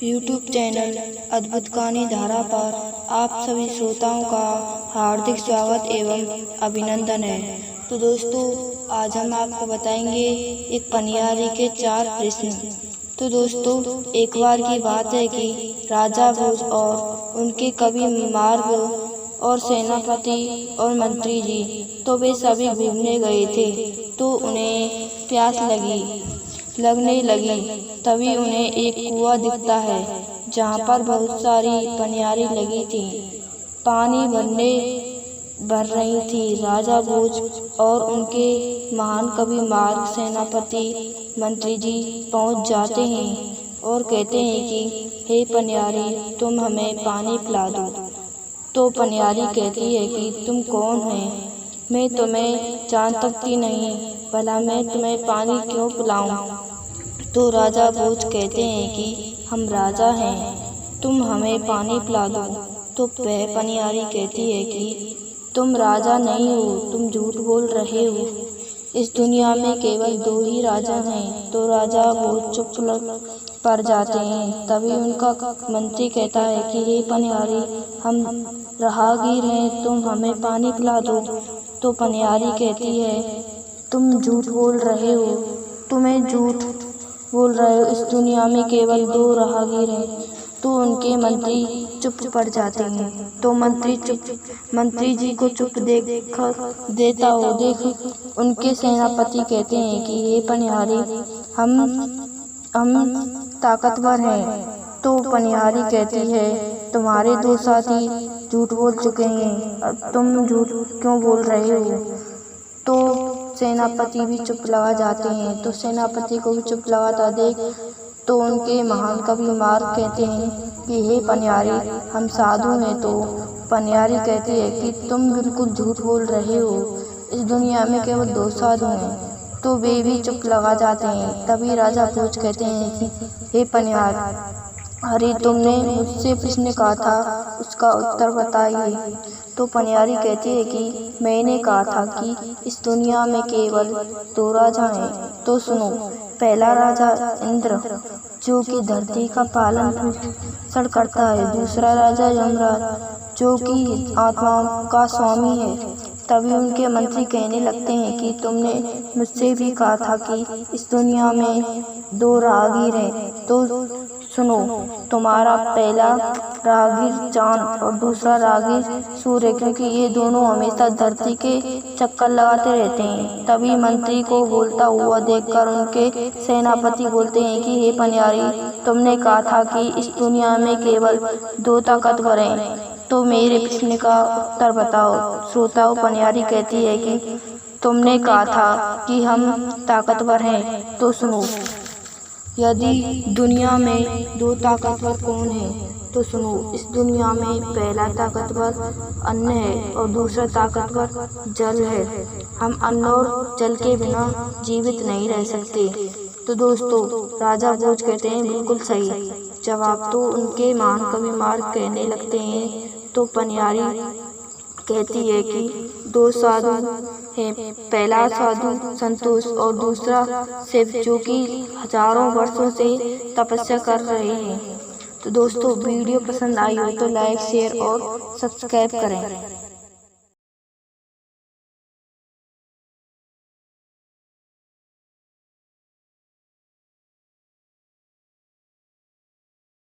YouTube channel अद्भुत कहानी धारा पर आप सभी श्रोताओं का हार्दिक स्वागत एवं अभिनंदन है। तो दोस्तों, आज हम आपको बताएंगे एक पनियारी के 4 प्रश्न। तो दोस्तों, एक बार की बात है कि राजा भोज और उनके कवि मार्ग और सेनापति और मंत्री जी तो वे सभी घूमने गए थे। तो उन्हें प्यास लगने लगी। तभी उन्हें एक कुआं दिखता है जहाँ पर बहुत सारी पनियारी लगी थी, पानी भर रही थी। राजा भोज और उनके महान कवि मार्ग, सेनापति, मंत्री जी पहुँच जाते हैं और कहते हैं कि हे पनियारी, तुम हमें पानी पिला दो। तो पनियारी कहती है कि तुम कौन हैं? मैं तुम्हें जान सकती नहीं, भला मैं तुम्हें पानी क्यों पिलाऊं? तो राजा भोज कहते हैं कि हम राजा हैं, तुम हमें पानी पिला दो। तो वह पनियारी कहती है कि तुम राजा नहीं हो, तुम झूठ बोल रहे हो। इस दुनिया में केवल 2 ही राजा हैं। तो राजा भोज चुप पड़ जाते हैं। तभी उनका मंत्री कहता है कि हे पनियारी, हम राहगीर हैं, तुम हमें पानी पिला दो। तो पनियारी कहती है तुम झूठ बोल रहे हो, तुम्हें झूठ बोल रहे हो, इस दुनिया में केवल 2 राहगीर हैं। तो उनके मंत्री चुप पड़ जाते हैं। तो मंत्री जी को चुप देख उनके सेनापति कहते हैं कि ये पनियारी, हम ताकतवर हैं। तो पनियारी कहती है तुम्हारे 2 साथी झूठ बोल चुके हैं, अब तुम झूठ क्यों बोल रहे हो? तो सेनापति भी चुप लगा जाते हैं। तो सेनापति को भी चुप लगाता देख तो उनके महान कवि मार्ग कहते हैं कि हे पनियारी, हम साधु हैं। तो पनियारी कहती है कि तुम बिल्कुल झूठ बोल रहे हो, इस दुनिया में केवल 2 साधु हैं। तो वे भी चुप लगा जाते हैं। तभी राजा भोज कहते हैं कि हे पनियारी, अरे तुमने मुझसे प्रश्न कहा था, उसका उत्तर बताइए। तो पनियारी कहती है कि मैंने कहा था कि इस दुनिया में केवल 2 राजा हैं। तो सुनो, पहला राजा इंद्र, जो कि धरती का पालन पोषण करता है। दूसरा राजा यमराज, जो कि आत्माओं का स्वामी है। तभी उनके मंत्री कहने लगते हैं कि तुमने मुझसे भी कहा था कि इस दुनिया में 2 राहगीर हैं। तो सुनो, तुम्हारा पहला राहगीर चांद और दूसरा राहगीर सूर्य, क्योंकि ये दोनों हमेशा धरती के चक्कर लगाते रहते हैं। तभी मंत्री को बोलता हुआ देखकर उनके सेनापति बोलते हैं कि हे पनियारी, तुमने कहा था कि इस दुनिया में केवल 2 ताकतवर हैं। तो मेरे प्रश्न का उत्तर बताओ। श्रोताओं, पनियारी कहती है कि तुमने कहा था कि हम ताकतवर हैं। तो सुनो, यदि दुनिया में 2 ताकतवर कौन है? तो सुनो, इस दुनिया में पहला ताकतवर अन्न है और दूसरा ताकतवर जल है। हम अन्न और जल के बिना जीवित नहीं रह सकते। तो दोस्तों, राजा भोज कहते हैं बिल्कुल सही जवाब। तो उनके महान कवि मार्ग कहने लगते हैं। तो पनियारी कहती है कि 2 साधु हैं, पहला साधु संतोष और दूसरा शिव, जो कि हजारों वर्षों से तपस्या कर रहे हैं। तो दोस्तों, वीडियो पसंद आई हो तो लाइक, शेयर और सब्सक्राइब करें।